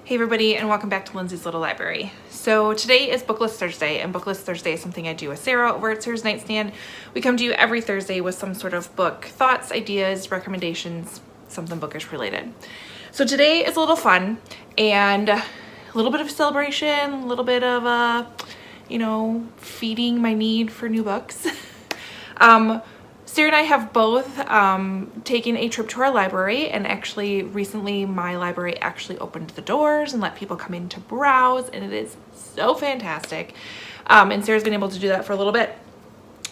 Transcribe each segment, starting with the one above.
Hey everybody, and welcome back to Lindsey's Little Library. So today is BookList Thursday, and BookList Thursday is something I do with Sarah over at Sarah's Nightstand. We come to you every Thursday with some sort of book thoughts, ideas, recommendations, something bookish related. So today is a little fun and a little bit of celebration, a little bit of feeding my need for new books. Sarah and I have both taken a trip to our library, and actually recently my library actually opened the doors and let people come in to browse, and it is so fantastic. And Sarah's been able to do that for a little bit.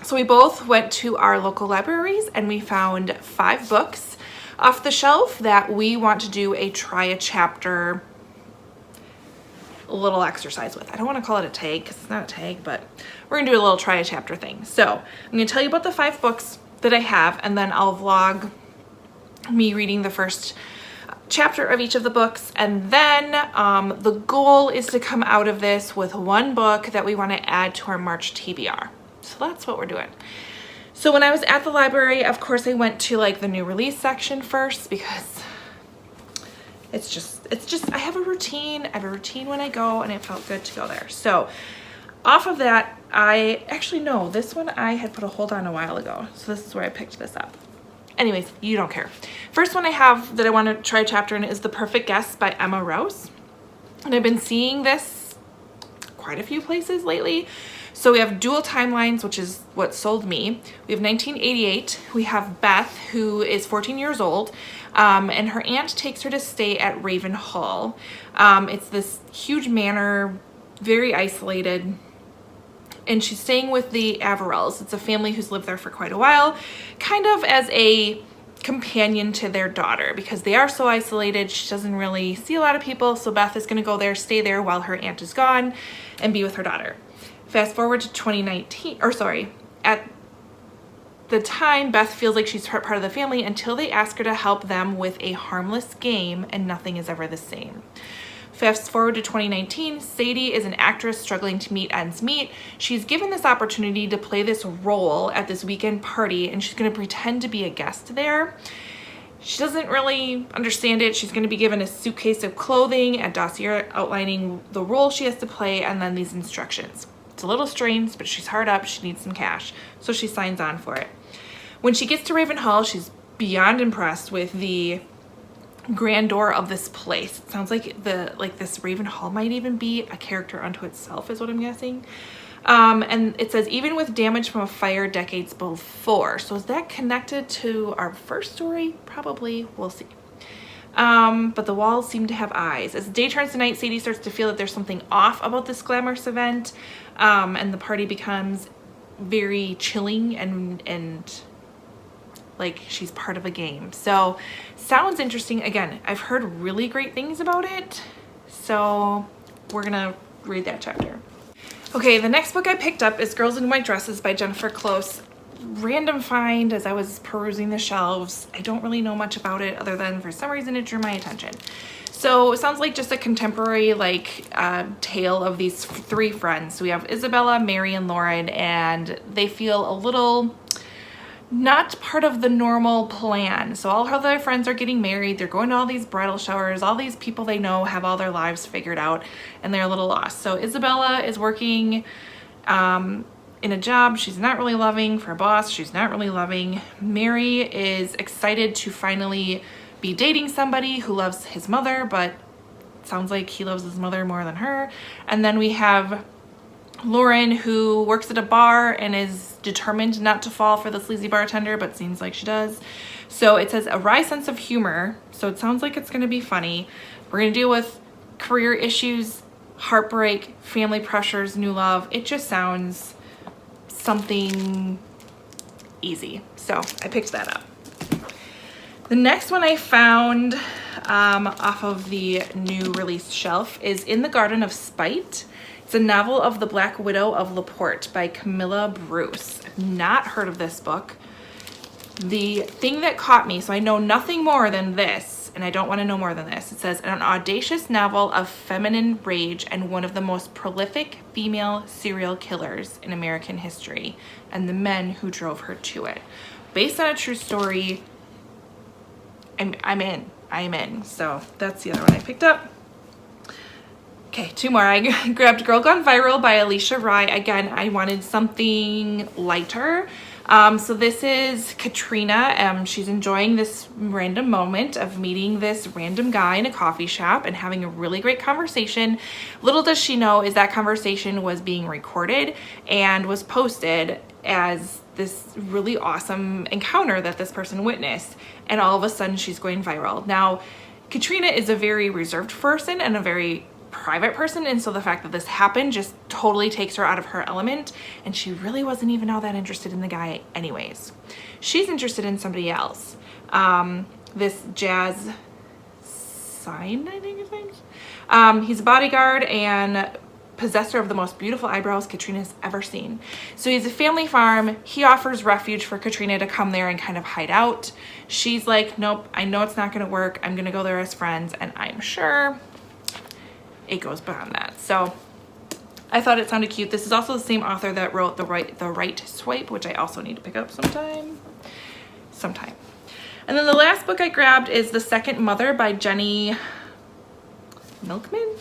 So we both went to our local libraries and we found 5 books off the shelf that we want to do a try a chapter little exercise with. I don't want to call it a tag because it's not a tag, but we're gonna do a little try a chapter thing. So I'm gonna tell you about the 5 books that I have, and then I'll vlog me reading the first chapter of each of the books, and then the goal is to come out of this with one book that we want to add to our March TBR. So that's what we're doing. So when I was at the library, of course I went to like the new release section first, because it's just I have a routine when I go, and it felt good to go there. So off of that, this one I had put a hold on a while ago, so this is where I picked this up. Anyways, you don't care. First one I have that I want to try a chapter in is The Perfect Guest by Emma Rouse, and I've been seeing this quite a few places lately. So we have Dual Timelines, which is what sold me. We have 1988. We have Beth, who is 14 years old, and her aunt takes her to stay at Raven Hall. It's this huge manor, very isolated, and she's staying with the Averells. It's a family who's lived there for quite a while, kind of as a companion to their daughter, because they are so isolated. She doesn't really see a lot of people, so Beth is going to go there, stay there while her aunt is gone, and be with her daughter. Fast forward to 2019, at the time, Beth feels like she's part of the family until they ask her to help them with a harmless game, and nothing is ever the same. Fast forward to 2019, Sadie is an actress struggling to meet ends meet. She's given this opportunity to play this role at this weekend party, and she's going to pretend to be a guest there. She doesn't really understand it. She's going to be given a suitcase of clothing, a dossier outlining the role she has to play, and then these instructions. It's a little strange, but she's hard up. She needs some cash, so she signs on for it. When she gets to Raven Hall, she's beyond impressed with the grandeur of this place. It sounds like this Raven Hall might even be a character unto itself, is what I'm guessing. And it says, even with damage from a fire decades before. So is that connected to our first story? Probably. We'll see. But the walls seem to have eyes. As the day turns to night, Sadie starts to feel that there's something off about this glamorous event, and the party becomes very chilling and like she's part of a game. So sounds interesting. Again, I've heard really great things about it, so we're gonna read that chapter. Okay, the next book I picked up is Girls in White Dresses by Jennifer Close. Random find as I was perusing the shelves. I don't really know much about it other than for some reason it drew my attention. So it sounds like just a contemporary tale of these 3 friends. So we have Isabella, Mary, and Lauren, and they feel a little not part of the normal plan. So all of their friends are getting married, they're going to all these bridal showers, all these people they know have all their lives figured out, and they're a little lost. So Isabella is working in a job she's not really loving, for a boss she's not really loving. Mary is excited to finally be dating somebody who loves his mother, but it sounds like he loves his mother more than her. And then we have Lauren, who works at a bar and is determined not to fall for the sleazy bartender, but seems like she does. So it says a wry sense of humor, so it sounds like it's going to be funny. We're going to deal with career issues, heartbreak, family pressures, new love. It just sounds something easy, so I picked that up. The next one I found off of the new release shelf is In the Garden of Spite. It's a novel of the Black Widow of Laporte by Camilla Bruce. I've not heard of this book. The thing that caught me, so I know nothing more than this, and I don't want to know more than this. It says, an audacious novel of feminine rage and one of the most prolific female serial killers in American history, and the men who drove her to it. Based on a true story, I'm in. So that's the other one I picked up. Okay, 2 more. I grabbed Girl Gone Viral by Alicia. Again, I wanted something lighter. So this is Katrina. She's enjoying this random moment of meeting this random guy in a coffee shop and having a really great conversation. Little does she know is that conversation was being recorded and was posted as this really awesome encounter that this person witnessed. And all of a sudden she's going viral. Now, Katrina is a very reserved person and a very private person, and so the fact that this happened just totally takes her out of her element, and she really wasn't even all that interested in the guy anyways. She's interested in somebody else. This Jazz Sign, I think his name's. He's a bodyguard and possessor of the most beautiful eyebrows Katrina's ever seen. So he's a family farm. He offers refuge for Katrina to come there and kind of hide out. She's like, nope, I know it's not gonna work. I'm gonna go there as friends, and I'm sure it goes beyond that. So I thought it sounded cute. This is also the same author that wrote the right Swipe, which I also need to pick up sometime. And then the last book I grabbed is The Second Mother by Jenny Milkman.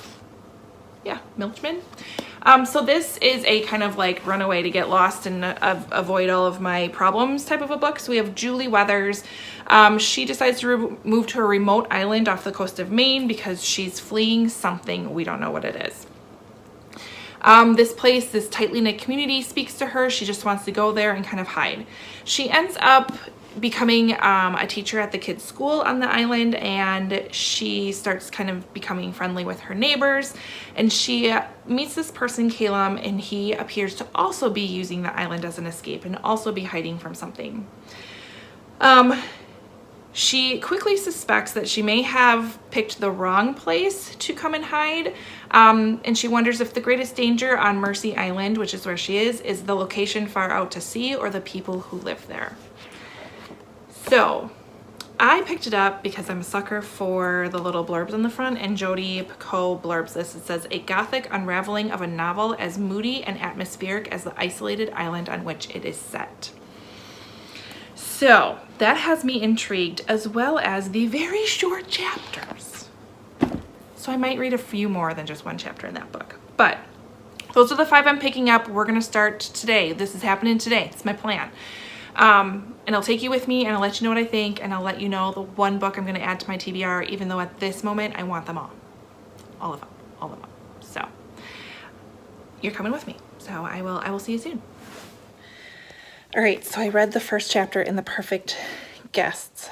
Yeah, Milkman. So this is a kind of like run away to get lost and avoid all of my problems type of a book. So we have Julie Weathers. She decides to move to a remote island off the coast of Maine because she's fleeing something. We don't know what it is. This place, this tightly knit community speaks to her. She just wants to go there and kind of hide. She ends up becoming a teacher at the kids' school on the island, and she starts kind of becoming friendly with her neighbors, and she meets this person, Calum, and he appears to also be using the island as an escape and also be hiding from something. She quickly suspects that she may have picked the wrong place to come and hide, and she wonders if the greatest danger on Mercy Island, which is where she is the location far out to sea or the people who live there. So I picked it up because I'm a sucker for the little blurbs on the front, and Jodi Picoult blurbs this. It says, a gothic unraveling of a novel as moody and atmospheric as the isolated island on which it is set. So that has me intrigued, as well as the very short chapters. So I might read a few more than just one chapter in that book. But those are the 5 I'm picking up. We're going to start today. This is happening today. It's my plan. And I'll take you with me, and I'll let you know what I think, and I'll let you know the one book I'm going to add to my TBR, even though at this moment I want them all. All of them. So you're coming with me. So I will see you soon. All right, so I read the first chapter in The Perfect Guests,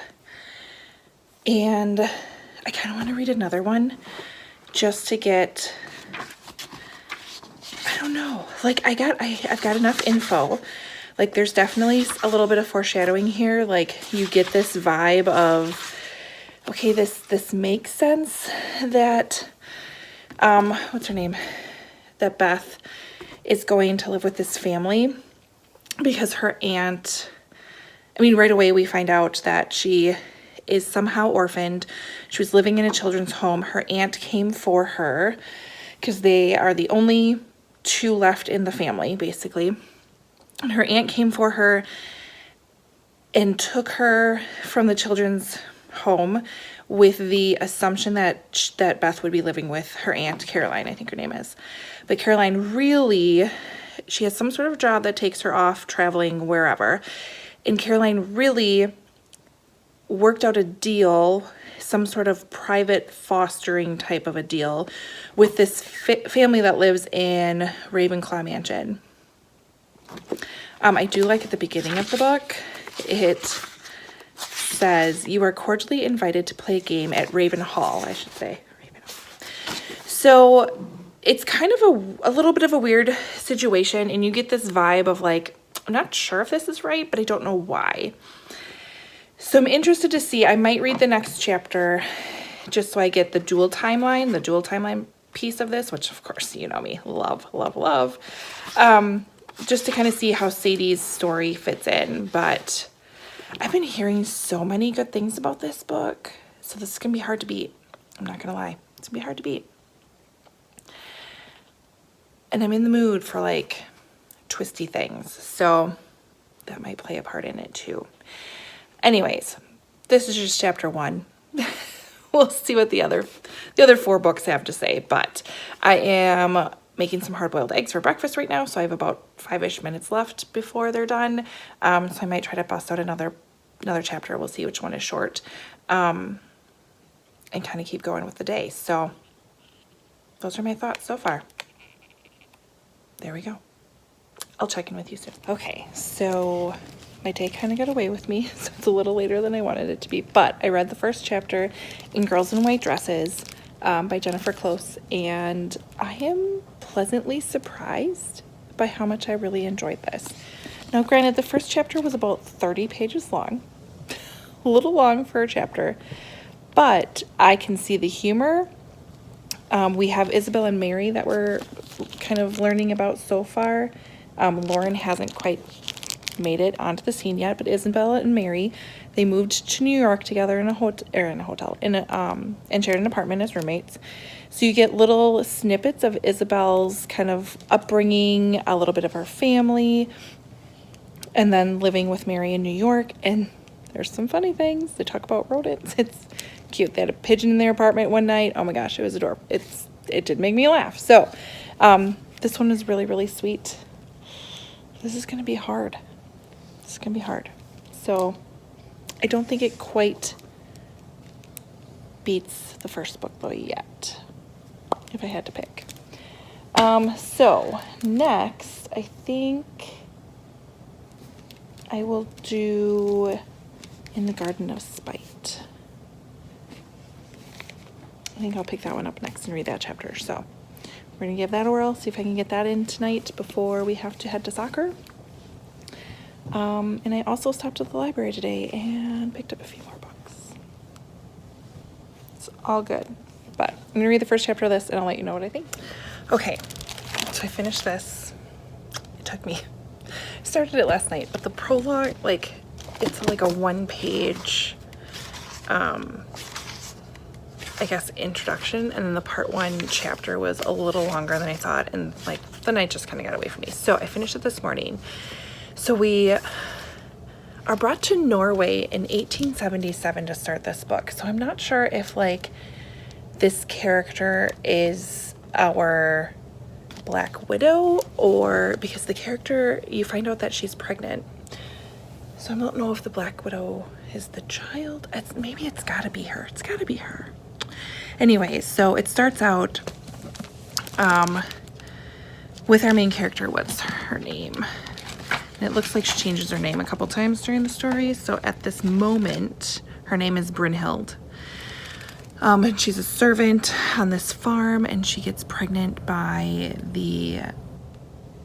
and I kind of want to read another one just to get, I don't know, like I've got enough info. Like there's definitely a little bit of foreshadowing here. Like you get this vibe of, okay, this makes sense that, what's her name? That Beth is going to live with this family because her aunt, right away we find out that she is somehow orphaned. She was living in a children's home. Her aunt came for her because they are the only 2 left in the family, basically. And her aunt came for her and took her from the children's home with the assumption that Beth would be living with her aunt, Caroline, I think her name is. But Caroline really, she has some sort of job that takes her off traveling wherever. And Caroline really worked out a deal, some sort of private fostering type of a deal with this family that lives in Ravenclaw Mansion. I do like at the beginning of the book, it says, you are cordially invited to play a game at Raven Hall, I should say. So it's kind of a little bit of a weird situation, and you get this vibe of like, I'm not sure if this is right, but I don't know why. So I'm interested to see. I might read the next chapter just so I get the dual timeline piece of this, which of course, you know me, love. Just to kind of see how Sadie's story fits in. But I've been hearing so many good things about this book, so this is gonna be hard to beat. I'm not gonna lie, it's gonna be hard to beat. And I'm in the mood for like twisty things, so that might play a part in it too. Anyways, this is just chapter 1. we'll see what the other 4 books have to say. But I am making some hard-boiled eggs for breakfast right now, so I have about 5-ish minutes left before they're done. So I might try to bust out another chapter. We'll see which one is short, and kind of keep going with the day. So those are my thoughts so far. There we go. I'll check in with you soon. Okay, so my day kind of got away with me, so it's a little later than I wanted it to be, but I read the first chapter in Girls in White Dresses by Jennifer Close, and I am pleasantly surprised by how much I really enjoyed this. Now, granted, the first chapter was about 30 pages long, a little long for a chapter, but I can see the humor. We have Isabel and Mary that we're kind of learning about so far. Lauren hasn't quite made it onto the scene yet, but Isabel and Mary, they moved to New York together and shared an apartment as roommates. So you get little snippets of Isabel's kind of upbringing, a little bit of her family, and then living with Mary in New York. And there's some funny things. They talk about rodents. It's cute. They had a pigeon in their apartment one night. Oh my gosh, it was adorable. It did make me laugh. So this one is really, really sweet. This is going to be hard. It's going to be hard. So I don't think it quite beats the first book though yet, if I had to pick. So next, I think I will do In the Garden of Spite. I think I'll pick that one up next and read that chapter. So we're going to give that a whirl, see if I can get that in tonight before we have to head to soccer. And I also stopped at the library today and picked up a few more books. It's all good. But I'm going to read the first chapter of this and I'll let you know what I think. Okay, so I finished this. It took me, I started it last night, but the prologue, like, it's like a 1-page, I guess, introduction, and then the part 1 chapter was a little longer than I thought, and like the night just kind of got away from me. So I finished it this morning. So we are brought to Norway in 1877 to start this book. So I'm not sure if like this character is our Black Widow, or because the character, you find out that she's pregnant. So I don't know if the Black Widow is the child. Maybe it's gotta be her. It's gotta be her. Anyways, so it starts out with our main character. What's her name? And it looks like she changes her name a couple times during the story. So at this moment, her name is Brynhild. And she's a servant on this farm, and she gets pregnant by the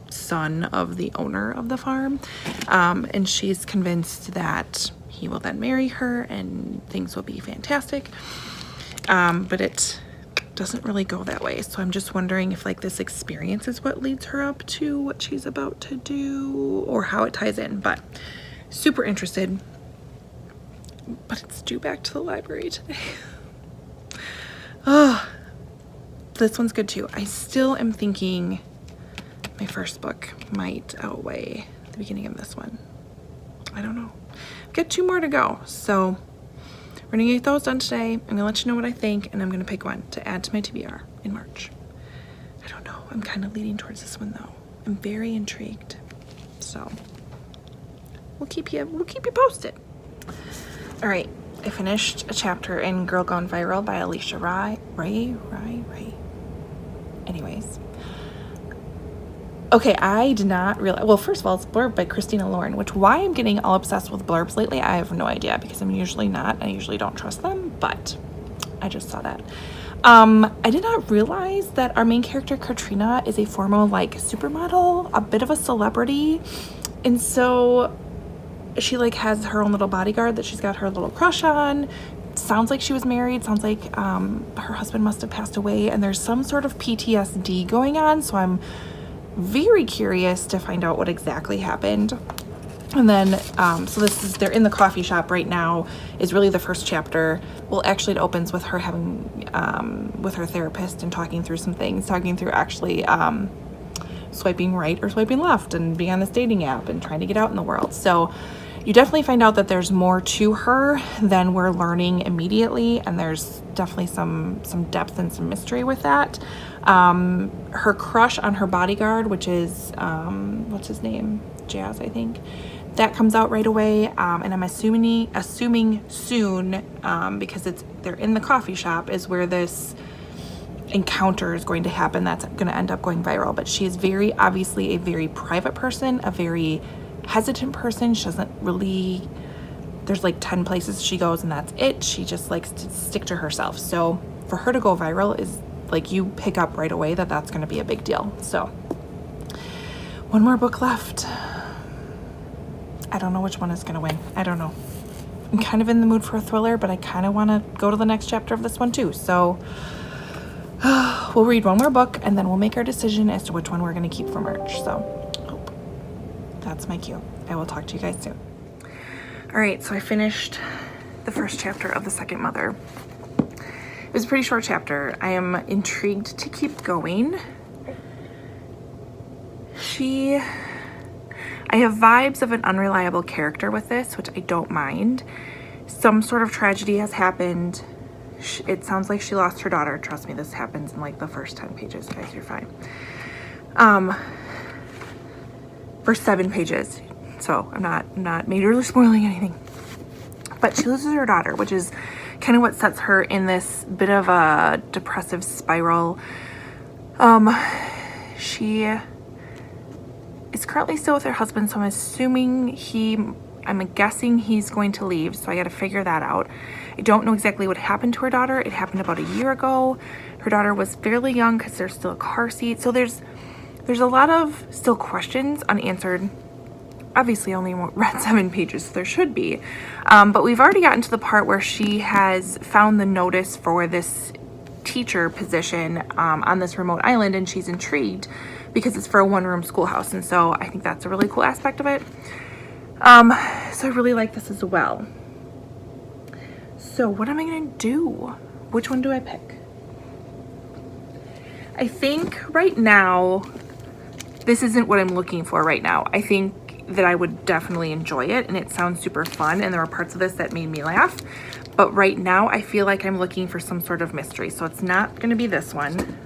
son of the owner of the farm. And she's convinced that he will then marry her and things will be fantastic. But it doesn't really go that way. So I'm just wondering if like this experience is what leads her up to what she's about to do, or how it ties in. But super interested. But it's due back to the library today. Oh, this one's good too. I still am thinking my first book might outweigh the beginning of this one. I don't know. I've got 2 more to go. So we're gonna get those done today. I'm gonna let you know what I think, and I'm gonna pick one to add to my TBR in March. I don't know. I'm kind of leaning towards this one though. I'm very intrigued. So we'll keep you posted. All right. I finished a chapter in Girl Gone Viral by Alicia Ray. Anyways. Okay, I did not realize, well, first of all, it's blurb by Christina Lauren, which why I'm getting all obsessed with blurbs lately, I have no idea, because I'm usually not. I usually don't trust them, but I just saw that. I did not realize that our main character, Katrina, is a former, like, supermodel, a bit of a celebrity, and so she like has her own little bodyguard that she's got her little crush on. Sounds like she was married. Sounds like her husband must have passed away, and there's some sort of PTSD going on. So I'm very curious to find out what exactly happened. And then so they're in the coffee shop right now is really the first chapter. Well, actually it opens with her having with her therapist and talking through some things, talking through actually swiping right or swiping left and being on this dating app and trying to get out in the world. So you definitely find out that there's more to her than we're learning immediately, and there's definitely some depth and some mystery with that. Her crush on her bodyguard, which is what's his name, Jazz, I think, that comes out right away, and I'm assuming soon, because they're in the coffee shop, is where this encounter is going to happen that's going to end up going viral. But she is very obviously a very private person, a very hesitant person. She doesn't really, there's like 10 places she goes and that's it. She just likes to stick to herself. So for her to go viral is like, you pick up right away that that's going to be a big deal. So one more book left. I don't know which one is going to win. I don't know. I'm kind of in the mood for a thriller, but I kind of want to go to the next chapter of this one too. So we'll read one more book and then we'll make our decision as to which one we're going to keep for March. So that's my cue. I will talk to you guys soon. All right, so I finished the first chapter of The Second Mother. It was a pretty short chapter. I am intrigued to keep going. I have vibes of an unreliable character with this, which I don't mind. Some sort of tragedy has happened. It sounds like she lost her daughter. Trust me, this happens in like the first 10 pages, guys, you're fine. For 7 pages, so I'm not majorly spoiling anything. But she loses her daughter, which is kind of what sets her in this bit of a depressive spiral. She is currently still with her husband, so I'm guessing he's going to leave, so I got to figure that out. I don't know exactly what happened to her daughter. It happened about a year ago. Her daughter was fairly young because there's still a car seat. So there's a lot of still questions unanswered. Obviously, I only read 7 pages, so there should be. But we've already gotten to the part where she has found the notice for this teacher position on this remote island, and she's intrigued because it's for a one-room schoolhouse. And so I think that's a really cool aspect of it. So I really like this as well. So what am I going to do? Which one do I pick? I think right now, this isn't what I'm looking for right now. I think that I would definitely enjoy it, and it sounds super fun, and there were parts of this that made me laugh. But right now, I feel like I'm looking for some sort of mystery, so it's not going to be this one.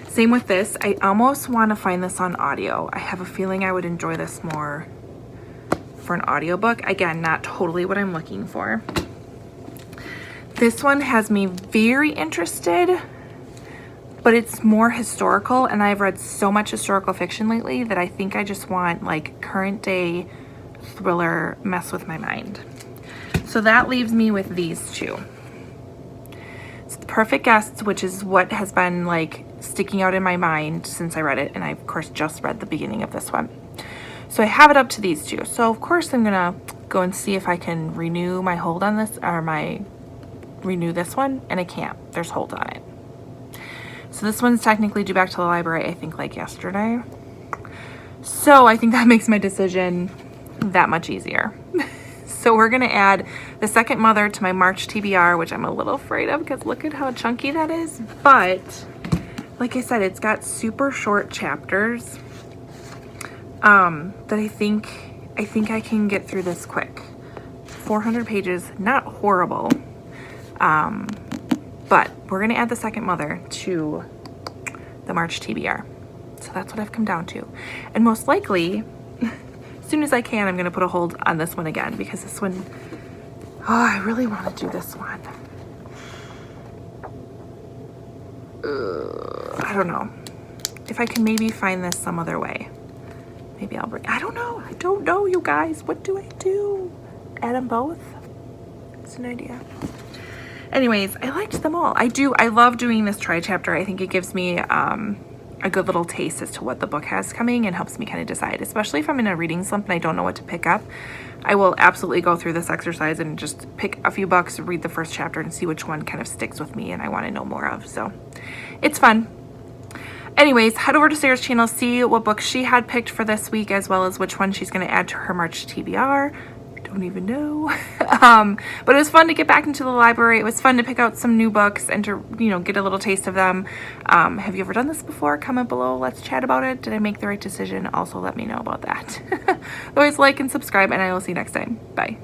Same with this. I almost want to find this on audio. I have a feeling I would enjoy this more for an audiobook. Again, not totally what I'm looking for. This one has me very interested, but it's more historical, and I've read so much historical fiction lately that I think I just want like current day thriller mess with my mind. So that leaves me with these two. It's The Perfect Guests, which is what has been like sticking out in my mind since I read it, and I of course just read the beginning of this one. So I have it up to these two. So of course I'm gonna go and see if I can renew my hold on this, or renew this one, and I can't. There's hold on it. So this one's technically due back to the library, I think like yesterday. So I think that makes my decision that much easier. So we're gonna add The Second Mother to my March TBR, which I'm a little afraid of because look at how chunky that is. But like I said, it's got super short chapters that I think I can get through this quick. 400 pages, not horrible. But we're gonna add The Second Mother to the March TBR. So that's what I've come down to. And most likely, as soon as I can, I'm gonna put a hold on this one again, because this one, oh, I really wanna do this one. I don't know. If I can maybe find this some other way. Maybe I'll bring, I don't know, you guys. What do I do? Add them both? It's an idea. Anyways, I liked them all. I love doing this try chapter. I think it gives me a good little taste as to what the book has coming and helps me kind of decide, especially if I'm in a reading slump and I don't know what to pick up. I will absolutely go through this exercise and just pick a few books, read the first chapter, and see which one kind of sticks with me and I want to know more of. So it's fun. Anyways, head over to Sarah's channel, see what books she had picked for this week, as well as which one she's going to add to her March TBR. I don't even know. But it was fun to get back into the library. It was fun to pick out some new books and to, you know, get a little taste of them. Have you ever done this before? Comment below. Let's chat about it. Did I make the right decision? Also, let me know about that. Always like and subscribe, and I will see you next time. Bye.